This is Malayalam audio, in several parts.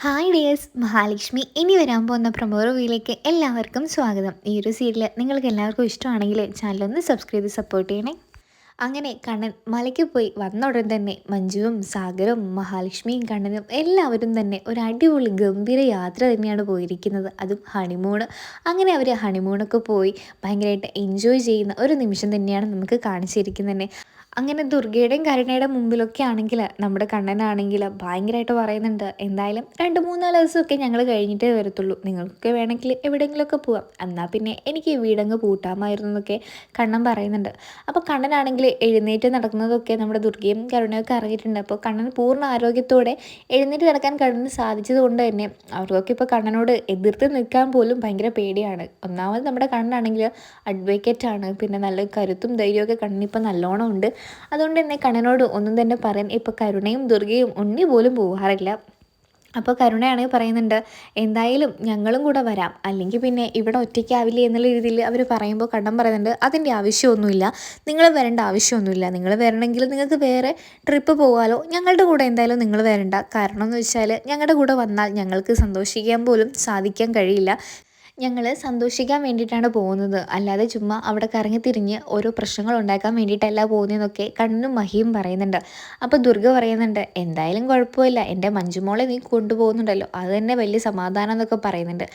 ഹായ് ഡിയേഴ്സ്, മഹാലക്ഷ്മി ഇനി വരാൻ പോകുന്ന പ്രൊമോ റിവ്യൂയിലേക്ക് എല്ലാവർക്കും സ്വാഗതം. ഈ ഒരു സീരിയൽ നിങ്ങൾക്ക് എല്ലാവർക്കും ഇഷ്ടമാണെങ്കിൽ ചാനലൊന്ന് സബ്സ്ക്രൈബ് ചെയ്ത് സപ്പോർട്ട് ചെയ്യണേ. അങ്ങനെ കണ്ണൻ മലയ്ക്ക് പോയി വന്ന ഉടൻ തന്നെ മഞ്ജുവും സാഗറും മഹാലക്ഷ്മിയും കണ്ണനും എല്ലാവരും തന്നെ ഒരു അടിപൊളി ഗംഭീര യാത്ര തന്നെയാണ് പോയിരിക്കുന്നത്. അതും ഹണിമൂണ്. അങ്ങനെ അവർ ഹണിമൂണൊക്കെ പോയി ഭയങ്കരമായിട്ട് എൻജോയ് ചെയ്യുന്ന ഒരു നിമിഷം തന്നെയാണ് നമുക്ക് കാണിച്ചിരിക്കുന്നത് തന്നെ. അങ്ങനെ ദുർഗയുടെയും കരുണയുടെയും മുമ്പിലൊക്കെ ആണെങ്കിൽ നമ്മുടെ കണ്ണനാണെങ്കിൽ ഭയങ്കരമായിട്ട് പറയുന്നുണ്ട്, എന്തായാലും 2-3 ദിവസമൊക്കെ ഞങ്ങൾ കഴിഞ്ഞിട്ടേ വരത്തുള്ളൂ, നിങ്ങൾക്ക് വേണമെങ്കിൽ എവിടെയെങ്കിലുമൊക്കെ പോവാം, എന്നാൽ പിന്നെ എനിക്ക് ഈ വീടങ്ങ് പൂട്ടാമായിരുന്നു എന്നൊക്കെ കണ്ണൻ പറയുന്നുണ്ട്. അപ്പോൾ കണ്ണനാണെങ്കിൽ എഴുന്നേറ്റ് നടക്കുന്നതൊക്കെ നമ്മുടെ ദുർഗയും കരുണയൊക്കെ അറിഞ്ഞിട്ടുണ്ട്. അപ്പോൾ കണ്ണൻ പൂർണ്ണ ആരോഗ്യത്തോടെ എഴുന്നേറ്റ് നടക്കാൻ കണ്ണന് സാധിച്ചത് കൊണ്ട് തന്നെ അവർക്കൊക്കെ ഇപ്പോൾ കണ്ണനോട് എതിർത്ത് നിൽക്കാൻ പോലും ഭയങ്കര പേടിയാണ്. ഒന്നാമത് നമ്മുടെ കണ്ണനാണെങ്കിൽ അഡ്വക്കേറ്റാണ്, പിന്നെ നല്ല കരുത്തും ധൈര്യമൊക്കെ കണ്ണനിപ്പോൾ നല്ലോണം ഉണ്ട്. അതുകൊണ്ട് തന്നെ കണ്ണനോട് ഒന്നും തന്നെ പറയാൻ ഇപ്പോൾ കരുണയും ദുർഗയും ഉണ്ണി പോലും പോകാറില്ല. അപ്പോൾ കരുണയാണെങ്കിൽ പറയുന്നുണ്ട്, എന്തായാലും ഞങ്ങളും കൂടെ വരാം, അല്ലെങ്കിൽ പിന്നെ ഇവിടെ ഒറ്റയ്ക്കാവില്ലേ എന്നുള്ള രീതിയിൽ അവർ പറയുമ്പോൾ കണ്ണൻ പറയുന്നുണ്ട്, അതിൻ്റെ ആവശ്യമൊന്നുമില്ല, നിങ്ങൾ വരേണ്ട ആവശ്യമൊന്നുമില്ല, നിങ്ങൾ വരണമെങ്കിൽ നിങ്ങൾക്ക് വേറെ ട്രിപ്പ് പോകാമല്ലോ, ഞങ്ങളുടെ കൂടെ എന്തായാലും നിങ്ങൾ വരണ്ട. കാരണം എന്ന് വെച്ചാൽ ഞങ്ങളുടെ കൂടെ വന്നാൽ ഞങ്ങൾക്ക് സന്തോഷിക്കാൻ പോലും സാധിക്കാൻ കഴിയില്ല. ഞങ്ങൾ സന്തോഷിക്കാൻ വേണ്ടിയിട്ടാണ് പോകുന്നത്, അല്ലാതെ ചുമ്മാ അവിടെ കറങ്ങി തിരിഞ്ഞ് ഓരോ പ്രശ്നങ്ങൾ ഉണ്ടാക്കാൻ വേണ്ടിയിട്ടല്ല പോകുന്നതെന്നൊക്കെ കണ്ണനും മഹിയും പറയുന്നുണ്ട്. അപ്പോൾ ദുർഗ പറയുന്നുണ്ട്, എന്തായാലും കുഴപ്പമില്ല, എൻ്റെ മഞ്ജുമോളെ നീ കൊണ്ടുപോകുന്നുണ്ടല്ലോ, അത് തന്നെ വലിയ സമാധാനം എന്നൊക്കെ പറയുന്നുണ്ട്.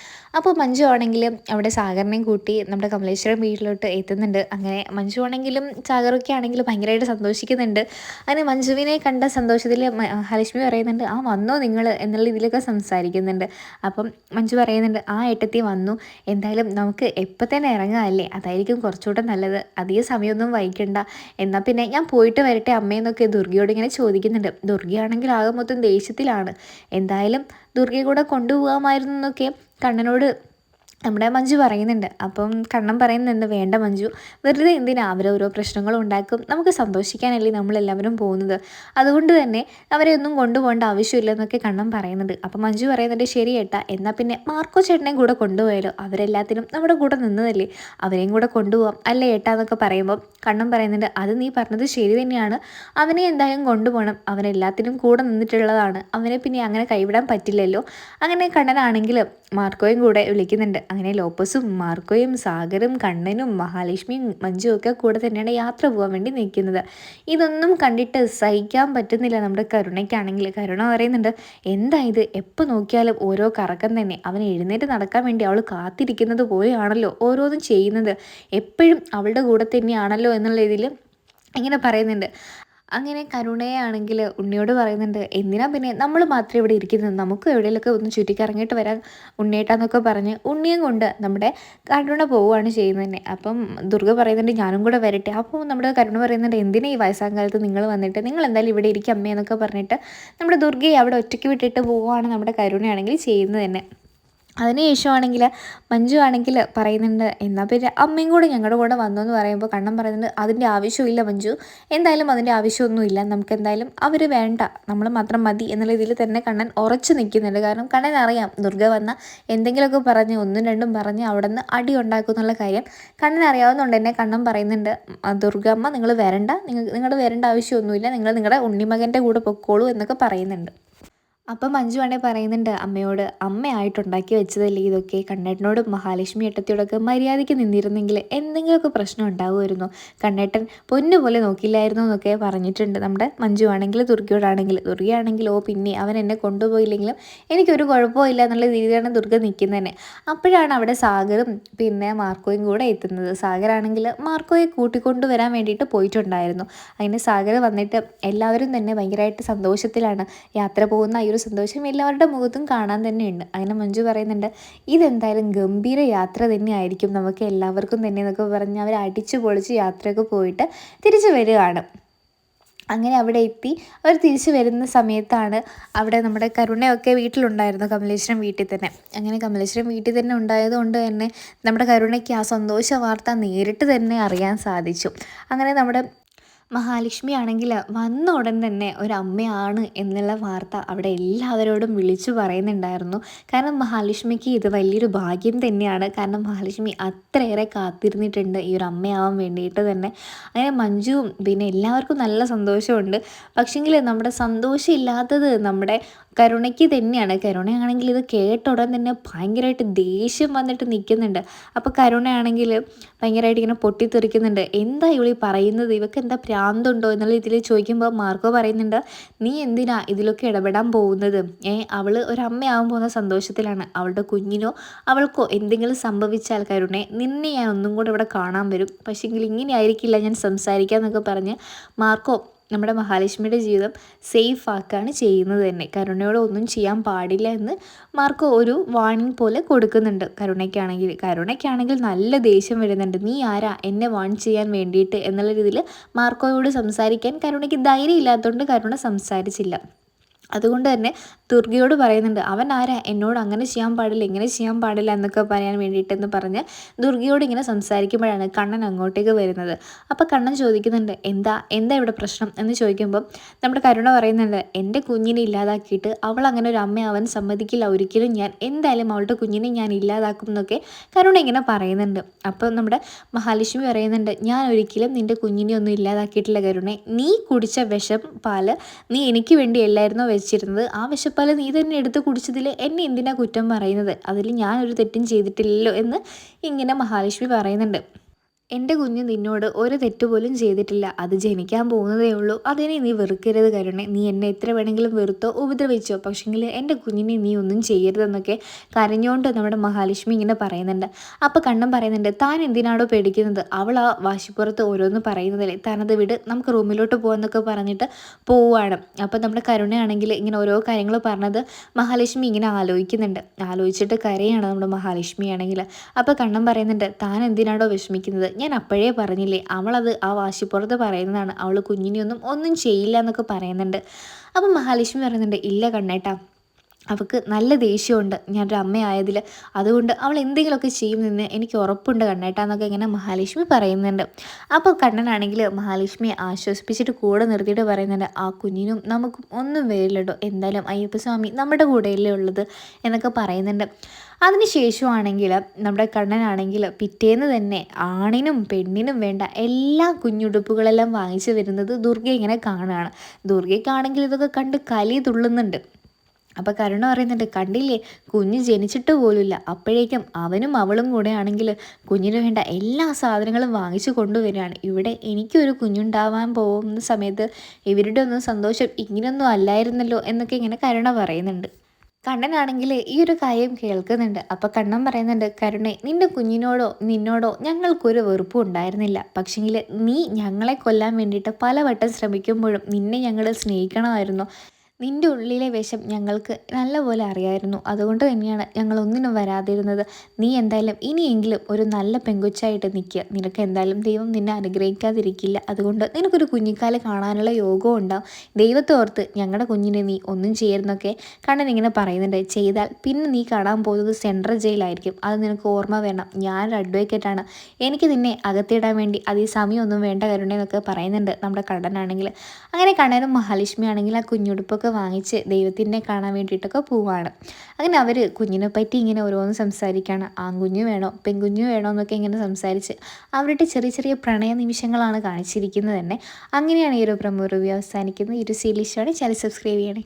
അപ്പോൾ മഞ്ജു ആണെങ്കിലും അവിടെ സാഗറിനെയും കൂട്ടി നമ്മുടെ കമലേശ്വരം വീട്ടിലോട്ട് എത്തുന്നുണ്ട്. അങ്ങനെ മഞ്ജു ആണെങ്കിലും സാഗറൊക്കെ ആണെങ്കിലും ഭയങ്കരമായിട്ട് സന്തോഷിക്കുന്നുണ്ട്. അങ്ങനെ മഞ്ജുവിനെ കണ്ട സന്തോഷത്തിൽ ഹലക്ഷ്മി പറയുന്നുണ്ട്, ആ വന്നോ നിങ്ങൾ എന്നുള്ള ഇതിലൊക്കെ സംസാരിക്കുന്നുണ്ട്. അപ്പം മഞ്ജു പറയുന്നുണ്ട്, ആ ഏട്ടത്തി വന്നു, എന്തായാലും നമുക്ക് എപ്പോൾ തന്നെ ഇറങ്ങാമല്ലേ, അതായിരിക്കും കുറച്ചുകൂടെ നല്ലത്, അധികം സമയമൊന്നും വൈകണ്ട, എന്നാൽ പിന്നെ ഞാൻ പോയിട്ട് വരട്ടെ അമ്മയെന്നൊക്കെ ദുർഗയോട് ഇങ്ങനെ ചോദിക്കുന്നുണ്ട്. ദുർഗയാണെങ്കിൽ ആകെ മൊത്തം ദേഷ്യത്തിലാണ്. എന്തായാലും ദുർഗയെ കൂടെ കൊണ്ടുപോകാമായിരുന്നു എന്നൊക്കെ കണ്ണനോട് നമ്മുടെ മഞ്ജു പറയുന്നുണ്ട്. അപ്പം കണ്ണൻ പറയുന്നുണ്ട്, വേണ്ട മഞ്ജു, വെറുതെ എന്തിനാ അവരോരോ പ്രശ്നങ്ങളും ഉണ്ടാക്കും, നമുക്ക് സന്തോഷിക്കാനല്ലേ നമ്മളെല്ലാവരും പോകുന്നത്, അതുകൊണ്ട് തന്നെ അവരെ ഒന്നും കൊണ്ടുപോകേണ്ട ആവശ്യമില്ല എന്നൊക്കെ കണ്ണൻ പറയുന്നുണ്ട്. അപ്പം മഞ്ജു പറയുന്നുണ്ട്, ശരി ഏട്ടാ, എന്നാൽ പിന്നെ മാർക്കോ ചേട്ടനെയും കൂടെ കൊണ്ടുപോയാലോ, അവരെല്ലാത്തിനും നമ്മുടെ കൂടെ നിന്നതല്ലേ, അവരെയും കൂടെ കൊണ്ടുപോകാം അല്ലേ ഏട്ടാ എന്നൊക്കെ പറയുമ്പോൾ കണ്ണൻ പറയുന്നുണ്ട്, അത് നീ പറഞ്ഞത് ശരി തന്നെയാണ്, അവനെ എന്തായാലും കൊണ്ടുപോകണം, അവനെല്ലാത്തിനും കൂടെ നിന്നിട്ടുള്ളതാണ്, അവനെ പിന്നെ അങ്ങനെ കൈവിടാൻ പറ്റില്ലല്ലോ. അങ്ങനെ കണ്ണനാണെങ്കിൽ മാർക്കോയും കൂടെ വിളിക്കുന്നുണ്ട്. അങ്ങനെ ലോപ്പസും മാർക്കോയും സാഗറും കണ്ണനും മഹാലക്ഷ്മിയും മഞ്ജുവും ഒക്കെ കൂടെ തന്നെയാണ് യാത്ര പോകാൻ വേണ്ടി നിൽക്കുന്നത്. ഇതൊന്നും കണ്ടിട്ട് സഹിക്കാൻ പറ്റുന്നില്ല നമ്മുടെ കരുണയ്ക്കാണെങ്കിൽ. കരുണ പറയുന്നുണ്ട്, എന്താ ഇത്, എപ്പോൾ നോക്കിയാലും ഓരോ കറക്കം തന്നെ, അവൻ എഴുന്നേറ്റ് നടക്കാൻ വേണ്ടി അവൾ കാത്തിരിക്കുന്നത് പോലെയാണല്ലോ ഓരോന്നും ചെയ്യുന്നത്, എപ്പോഴും അവളുടെ കൂടെ തന്നെയാണല്ലോ എന്നുള്ള രീതിയിൽ ഇങ്ങനെ പറയുന്നുണ്ട്. അങ്ങനെ കരുണയാണെങ്കിൽ ഉണ്ണിയോട് പറയുന്നുണ്ട്, എന്തിനാ പിന്നെ നമ്മൾ മാത്രമേ ഇവിടെ ഇരിക്കുന്നത്, നമുക്ക് എവിടെയെങ്കിലുമൊക്കെ ഒന്ന് ചുറ്റിക്കറങ്ങിയിട്ട് വരാൻ ഉണ്ണിയേട്ടാന്നൊക്കെ പറഞ്ഞ് ഉണ്ണിയും കൊണ്ട് നമ്മുടെ കരുണ പോവുകയാണ് ചെയ്യുന്നത് തന്നെ. അപ്പം ദുർഗ പറയുന്നുണ്ട്, ഞാനും കൂടെ വരട്ടെ. അപ്പോൾ നമ്മുടെ കരുണ പറയുന്നുണ്ട്, എന്തിനാ ഈ വയസ്സാം കാലത്ത് നിങ്ങൾ വന്നിട്ട്, നിങ്ങൾ എന്തായാലും ഇവിടെ ഇരിക്കും അമ്മയെന്നൊക്കെ പറഞ്ഞിട്ട് നമ്മുടെ ദുർഗയെ അവിടെ ഒറ്റയ്ക്ക് വിട്ടിട്ട് പോവുകയാണ് നമ്മുടെ കരുണയാണെങ്കിൽ ചെയ്യുന്നത് തന്നെ. അതിനുശേഷമാണെങ്കിൽ മഞ്ജു ആണെങ്കിൽ പറയുന്നുണ്ട്, എന്നാൽ പിന്നെ അമ്മയും കൂടെ ഞങ്ങളുടെ കൂടെ വന്നു എന്ന് പറയുമ്പോൾ കണ്ണൻ പറയുന്നുണ്ട്, അതിൻ്റെ ആവശ്യമില്ല മഞ്ജു, എന്തായാലും അതിൻ്റെ ആവശ്യമൊന്നുമില്ല, നമുക്ക് എന്തായാലും അവർ വേണ്ട, നമ്മൾ മാത്രം മതി എന്നുള്ള ഇതിൽ തന്നെ കണ്ണൻ ഉറച്ചു നിൽക്കുന്നുണ്ട്. കാരണം കണ്ണൻ അറിയാം ദുർഗ വന്ന എന്തെങ്കിലുമൊക്കെ പറഞ്ഞ് ഒന്നും രണ്ടും പറഞ്ഞ് അവിടെ നിന്ന് അടി ഉണ്ടാക്കും എന്നുള്ള കാര്യം കണ്ണൻ അറിയാവുന്നതുകൊണ്ട് തന്നെ കണ്ണൻ പറയുന്നുണ്ട്, ദുർഗമ്മ നിങ്ങൾ വരണ്ട, നിങ്ങൾ വരേണ്ട ആവശ്യമൊന്നുമില്ല, നിങ്ങൾ നിങ്ങളുടെ ഉണ്ണിമകൻ്റെ കൂടെ പൊക്കോളൂ എന്നൊക്കെ പറയുന്നുണ്ട്. അപ്പം മഞ്ജു ആണെങ്കിൽ പറയുന്നുണ്ട് അമ്മയോട്, അമ്മയായിട്ടുണ്ടാക്കി വെച്ചതല്ലേ ഇതൊക്കെ, കണ്ണേട്ടനോടും മഹാലക്ഷ്മി ഏട്ടത്തിയോടൊക്കെ മര്യാദയ്ക്ക് നിന്നിരുന്നെങ്കിൽ എന്തെങ്കിലുമൊക്കെ പ്രശ്നം ഉണ്ടാകുമായിരുന്നു, കണ്ണേട്ടൻ പൊന്നുപോലെ നോക്കില്ലായിരുന്നു എന്നൊക്കെ പറഞ്ഞിട്ടുണ്ട് നമ്മുടെ മഞ്ജു ആണെങ്കിൽ ദുർഗയോടാണെങ്കിൽ. ദുർഗയാണെങ്കിൽ, ഓ പിന്നെ അവൻ എന്നെ കൊണ്ടുപോയില്ലെങ്കിലും എനിക്കൊരു കുഴപ്പമില്ല എന്നുള്ള രീതിയിലാണ് ദുർഗ നിൽക്കുന്നത് തന്നെ. അപ്പോഴാണ് അവിടെ സാഗറും പിന്നെ മാർക്കോയും കൂടെ എത്തുന്നത്. സാഗറാണെങ്കിൽ മാർക്കോയെ കൂട്ടിക്കൊണ്ടു വരാൻ വേണ്ടിയിട്ട് പോയിട്ടുണ്ടായിരുന്നു. അതിന് സാഗർ വന്നിട്ട് എല്ലാവരും തന്നെ ഭയങ്കരമായിട്ട് സന്തോഷത്തിലാണ്. യാത്ര പോകുന്ന ഒരു സന്തോഷം എല്ലാവരുടെ മുഖത്തും കാണാൻ തന്നെയുണ്ട്. അങ്ങനെ മഞ്ജു പറയുന്നുണ്ട്, ഇതെന്തായാലും ഗംഭീര യാത്ര തന്നെയായിരിക്കും നമുക്ക് എല്ലാവർക്കും തന്നെ എന്നൊക്കെ പറഞ്ഞ് അവർ അടിച്ചു പൊളിച്ച് യാത്രയൊക്കെ പോയിട്ട് തിരിച്ചു വരികയാണ്. അങ്ങനെ അവിടെ എത്തി അവർ തിരിച്ചു വരുന്ന സമയത്താണ് അവിടെ നമ്മുടെ കരുണയൊക്കെ വീട്ടിലുണ്ടായിരുന്നു, കമലേശ്വരം വീട്ടിൽ തന്നെ. അങ്ങനെ കമലേശ്വരം വീട്ടിൽ തന്നെ ഉണ്ടായതുകൊണ്ട് തന്നെ നമ്മുടെ കരുണയ്ക്ക് ആ സന്തോഷ വാർത്ത നേരിട്ട് തന്നെ അറിയാൻ സാധിച്ചു. അങ്ങനെ നമ്മുടെ മഹാലക്ഷ്മി ആണെങ്കിൽ വന്ന ഉടൻ തന്നെ ഒരമ്മയാണ് എന്നുള്ള വാർത്ത അവിടെ എല്ലാവരോടും വിളിച്ചു പറയുന്നുണ്ടായിരുന്നു. കാരണം മഹാലക്ഷ്മിക്ക് ഇത് വലിയൊരു ഭാഗ്യം തന്നെയാണ്. കാരണം മഹാലക്ഷ്മി അത്രയേറെ കാത്തിരുന്നിട്ടുണ്ട് ഈ ഒരു അമ്മയാവാൻ വേണ്ടിയിട്ട് തന്നെ. അങ്ങനെ മഞ്ജുവും പിന്നെ എല്ലാവർക്കും നല്ല സന്തോഷമുണ്ട്. പക്ഷേങ്കിൽ നമ്മുടെ സന്തോഷം ഇല്ലാത്തത് നമ്മുടെ കരുണയ്ക്ക് തന്നെയാണ്. കരുണയാണെങ്കിൽ ഇത് കേട്ട ഉടൻ തന്നെ ഭയങ്കരമായിട്ട് ദേഷ്യം വന്നിട്ട് നിൽക്കുന്നുണ്ട്. അപ്പോൾ കരുണയാണെങ്കിൽ ഭയങ്കരമായിട്ട് ഇങ്ങനെ പൊട്ടിത്തെറിക്കുന്നുണ്ട്. എന്താ ഇവളീ പറയുന്നത്? ഇവൾക്ക് എന്താ ഭ്രാന്തുണ്ടോ എന്നുള്ള ഇതിൽ ചോദിക്കുമ്പോൾ മാർക്കോ പറയുന്നുണ്ട്, നീ എന്തിനാ ഇതിലൊക്കെ ഇടപെടാൻ പോകുന്നത്? അവൾ ഒരമ്മയാവാൻ പോകുന്ന സന്തോഷത്തിലാണ്. അവളുടെ കുഞ്ഞിനോ അവൾക്കോ എന്തെങ്കിലും സംഭവിച്ചാൽ കരുണേ, നിന്നെ ഞാൻ ഒന്നും കൂടെ ഇവിടെ കാണാൻ വരും. പക്ഷേങ്കിൽ ഇങ്ങനെ ആയിരിക്കില്ല ഞാൻ സംസാരിക്കുക എന്നൊക്കെ പറഞ്ഞ് മാർക്കോ നമ്മുടെ മഹാലക്ഷ്മിയുടെ ജീവിതം സേഫ് ആക്കുകയാണ് ചെയ്യുന്നത് തന്നെ. കരുണയോട് ഒന്നും ചെയ്യാൻ പാടില്ല എന്ന് മാർക്കോ ഒരു വാണിംഗ് പോലെ കൊടുക്കുന്നുണ്ട് കരുണയ്ക്കാണെങ്കിൽ നല്ല ദേഷ്യം വരുന്നുണ്ട്. നീ ആരാ എന്നെ വാൺ ചെയ്യാൻ വേണ്ടിയിട്ട് എന്നുള്ള രീതിയിൽ മാർക്കോയോട് സംസാരിക്കാൻ കരുണയ്ക്ക് ധൈര്യം ഇല്ലാത്തതുകൊണ്ട് കരുണ സംസാരിച്ചില്ല. അതുകൊണ്ട് തന്നെ ദുർഗയോട് പറയുന്നുണ്ട്, അവൻ ആരാ എന്നോട് അങ്ങനെ ചെയ്യാൻ പാടില്ല ഇങ്ങനെ ചെയ്യാൻ പാടില്ല എന്നൊക്കെ പറയാൻ വേണ്ടിയിട്ടെന്ന് പറഞ്ഞ് ദുർഗയോട് ഇങ്ങനെ സംസാരിക്കുമ്പോഴാണ് കണ്ണൻ അങ്ങോട്ടേക്ക് വരുന്നത്. അപ്പോൾ കണ്ണൻ ചോദിക്കുന്നുണ്ട്, എന്താ എന്താ ഇവിടെ പ്രശ്നം എന്ന് ചോദിക്കുമ്പോൾ നമ്മുടെ കരുണ പറയുന്നുണ്ട്, എൻ്റെ കുഞ്ഞിനെ ഇല്ലാതാക്കിയിട്ട് അവൾ അങ്ങനെ ഒരു അമ്മയാവാൻ സമ്മതിക്കില്ല ഒരിക്കലും. ഞാൻ എന്തായാലും അവളുടെ കുഞ്ഞിനെ ഞാൻ ഇല്ലാതാക്കും എന്നൊക്കെ കരുണ ഇങ്ങനെ പറയുന്നുണ്ട്. അപ്പോൾ നമ്മുടെ മഹാലക്ഷ്മി പറയുന്നുണ്ട്, ഞാൻ ഒരിക്കലും നിൻ്റെ കുഞ്ഞിനെ ഒന്നും ഇല്ലാതാക്കിയിട്ടില്ല കരുണേ. നീ കുടിച്ച വിഷം പാല് നീ എനിക്ക് വേണ്ടി എല്ലായിരുന്നോ വെച്ചിരുന്നത്? ആ വിഷപ്പാല് നീ തന്നെ എടുത്ത് കുടിച്ചതിൽ എന്നെ എന്തിനാ കുറ്റം പറയുന്നത്? അതിൽ ഞാനൊരു തെറ്റും ചെയ്തിട്ടില്ലല്ലോ എന്ന് ഇങ്ങനെ മഹാലക്ഷ്മി പറയുന്നുണ്ട്. എൻ്റെ കുഞ്ഞ് നിന്നോട് ഒരു തെറ്റുപോലും ചെയ്തിട്ടില്ല. അത് ജനിക്കാൻ പോകുന്നതേ ഉള്ളൂ. അതിനെ നീ വെറുക്കരുത് കരുണേ. നീ എന്നെ എത്ര വേണമെങ്കിലും വെറുത്തോ ഉപദ്രവിച്ചോ, പക്ഷെങ്കിൽ എൻ്റെ കുഞ്ഞിനെ നീ ഒന്നും ചെയ്യരുതെന്നൊക്കെ കരഞ്ഞുകൊണ്ട് നമ്മുടെ മഹാലക്ഷ്മി ഇങ്ങനെ പറയുന്നുണ്ട്. അപ്പോൾ കണ്ണൻ പറയുന്നുണ്ട്, താൻ എന്തിനാണോ പേടിക്കുന്നത്? അവൾ ആ വാശിപ്പുറത്ത് ഓരോന്ന് പറയുന്നതല്ലേ, താനത് വിട്, നമുക്ക് റൂമിലോട്ട് പോകാമെന്നൊക്കെ പറഞ്ഞിട്ട് പോവുകയാണ്. അപ്പോൾ നമ്മുടെ കരുണയാണെങ്കിൽ ഇങ്ങനെ ഓരോ കാര്യങ്ങൾ പറഞ്ഞത് മഹാലക്ഷ്മി ഇങ്ങനെ ആലോചിച്ചിട്ട് കരയാണ് നമ്മുടെ മഹാലക്ഷ്മി ആണെങ്കിൽ. അപ്പോൾ കണ്ണൻ പറയുന്നുണ്ട്, താൻ എന്തിനാണോ വിഷമിക്കുന്നത്? ഞാൻ അപ്പോഴേ പറഞ്ഞില്ലേ, അവളത് ആ വാശിപ്പുറത്ത് പറയുന്നതാണ്. അവൾ കുഞ്ഞിനെയൊന്നും ഒന്നും ചെയ്യില്ല എന്നൊക്കെ പറയുന്നുണ്ട്. അപ്പം മഹാലക്ഷ്മി പറയുന്നുണ്ട്, ഇല്ല കണ്ണേട്ടാ, അവൾക്ക് നല്ല ദേഷ്യമുണ്ട് ഞാനൊരു അമ്മയായതിൽ. അതുകൊണ്ട് അവൾ എന്തെങ്കിലുമൊക്കെ ചെയ്യുമെന്ന് എനിക്ക് ഉറപ്പുണ്ട് കണ്ണേട്ടാ എന്നൊക്കെ ഇങ്ങനെ മഹാലക്ഷ്മി പറയുന്നുണ്ട്. അപ്പോൾ കണ്ണനാണെങ്കിൽ മഹാലക്ഷ്മിയെ ആശ്വസിപ്പിച്ചിട്ട് കൂടെ നിർത്തിയിട്ട് പറയുന്നുണ്ട്, ആ കുഞ്ഞിനും നമുക്കും ഒന്നും വരില്ലട്ടോ, എന്തായാലും അയ്യപ്പസ്വാമി നമ്മുടെ കൂടെയല്ലേ ഉള്ളത് എന്നൊക്കെ പറയുന്നുണ്ട്. അതിനുശേഷമാണെങ്കിൽ നമ്മുടെ കണ്ണനാണെങ്കിൽ പിറ്റേന്ന് തന്നെ ആണിനും പെണ്ണിനും വേണ്ട എല്ലാ കുഞ്ഞുടുപ്പുകളെല്ലാം വാങ്ങിച്ചു വരുന്നത് ദുർഗ ഇങ്ങനെ കാണുകയാണ്. ദുർഗയ്ക്കാണെങ്കിൽ ഇതൊക്കെ കണ്ട് കലി തുള്ളുന്നുണ്ട്. അപ്പോൾ കരുണ പറയുന്നുണ്ട്, കണ്ടില്ലേ, കുഞ്ഞ് ജനിച്ചിട്ട് പോലുമില്ല, അപ്പോഴേക്കും അവനും അവളും കൂടെ ആണെങ്കിൽ കുഞ്ഞിന് വേണ്ട എല്ലാ സാധനങ്ങളും വാങ്ങിച്ചു കൊണ്ടുവരികയാണ്. ഇവിടെ എനിക്കൊരു കുഞ്ഞുണ്ടാവാൻ പോകുന്ന സമയത്ത് ഇവരുടെ ഒന്നും സന്തോഷം ഇങ്ങനെയൊന്നും അല്ലായിരുന്നല്ലോ എന്നൊക്കെ ഇങ്ങനെ കരുണ പറയുന്നുണ്ട്. കണ്ണനാണെങ്കിൽ ഈ ഒരു കാര്യം കേൾക്കുന്നുണ്ട്. അപ്പോൾ കണ്ണൻ പറയുന്നുണ്ട്, കരുണേ, നിന്റെ കുഞ്ഞിനോടോ നിന്നോടോ ഞങ്ങൾക്കൊരു വെറുപ്പും ഉണ്ടായിരുന്നില്ല. പക്ഷെങ്കിൽ നീ ഞങ്ങളെ കൊല്ലാൻ വേണ്ടിയിട്ട് പലവട്ടം ശ്രമിക്കുമ്പോഴും നിന്നെ ഞങ്ങൾ സ്നേഹിക്കണമായിരുന്നു. നിൻ്റെ ഉള്ളിലെ വിഷം ഞങ്ങൾക്ക് നല്ലപോലെ അറിയായിരുന്നു. അതുകൊണ്ട് തന്നെയാണ് ഞങ്ങൾ ഒന്നിനും വരാതിരുന്നത്. നീ എന്തായാലും ഇനിയെങ്കിലും ഒരു നല്ല പെങ്കൊച്ചായിട്ട് നിൽക്കുക. നിനക്ക് എന്തായാലും ദൈവം നിന്നെ അനുഗ്രഹിക്കാതിരിക്കില്ല. അതുകൊണ്ട് നിനക്കൊരു കുഞ്ഞിക്കാല് കാണാനുള്ള യോഗവും ഉണ്ടാവും. ദൈവത്തെ ഓർത്ത് ഞങ്ങളുടെ കുഞ്ഞിനെ നീ ഒന്നും ചെയ്യരുതെന്നൊക്കെ കണ്ണൻ ഇങ്ങനെ പറയുന്നുണ്ട്. ചെയ്താൽ പിന്നെ നീ കാണാൻ പോകുന്നത് സെൻട്രൽ ജയിലായിരിക്കും. അത് നിനക്ക് ഓർമ്മ വേണം. ഞാനൊരു അഡ്വക്കേറ്റാണ്. എനിക്ക് നിന്നെ അകത്തിടാൻ വേണ്ടി അതേ സമയമൊന്നും വേണ്ട കരുണയെന്നൊക്കെ പറയുന്നുണ്ട് നമ്മുടെ കണ്ണനാണെങ്കിൽ. അങ്ങനെ കണ്ണനും മഹാലക്ഷ്മി ആണെങ്കിൽ ആ കുഞ്ഞുടുപ്പൊക്കെ വാങ്ങിച്ച് ദൈവത്തിനെ കാണാൻ വേണ്ടിയിട്ടൊക്കെ പോവാണ്. അങ്ങനെ അവർ കുഞ്ഞിനെ പറ്റി ഇങ്ങനെ ഓരോന്ന് സംസാരിക്കുകയാണ്. ആൺകുഞ്ഞു വേണോ പെൺകുഞ്ഞു വേണോ എന്നൊക്കെ ഇങ്ങനെ സംസാരിച്ച് അവരുടെ ചെറിയ ചെറിയ പ്രണയ നിമിഷങ്ങളാണ് കാണിച്ചിരിക്കുന്നത് തന്നെ. അങ്ങനെയാണ് ഈ ഒരു പ്രൊമോ റിവ്യൂ അവസാനിക്കുന്നത്. ഈ ഒരു സീരീസ് ഇഷ്ടമാണ്. ചാനൽ സബ്സ്ക്രൈബ് ചെയ്യണേ.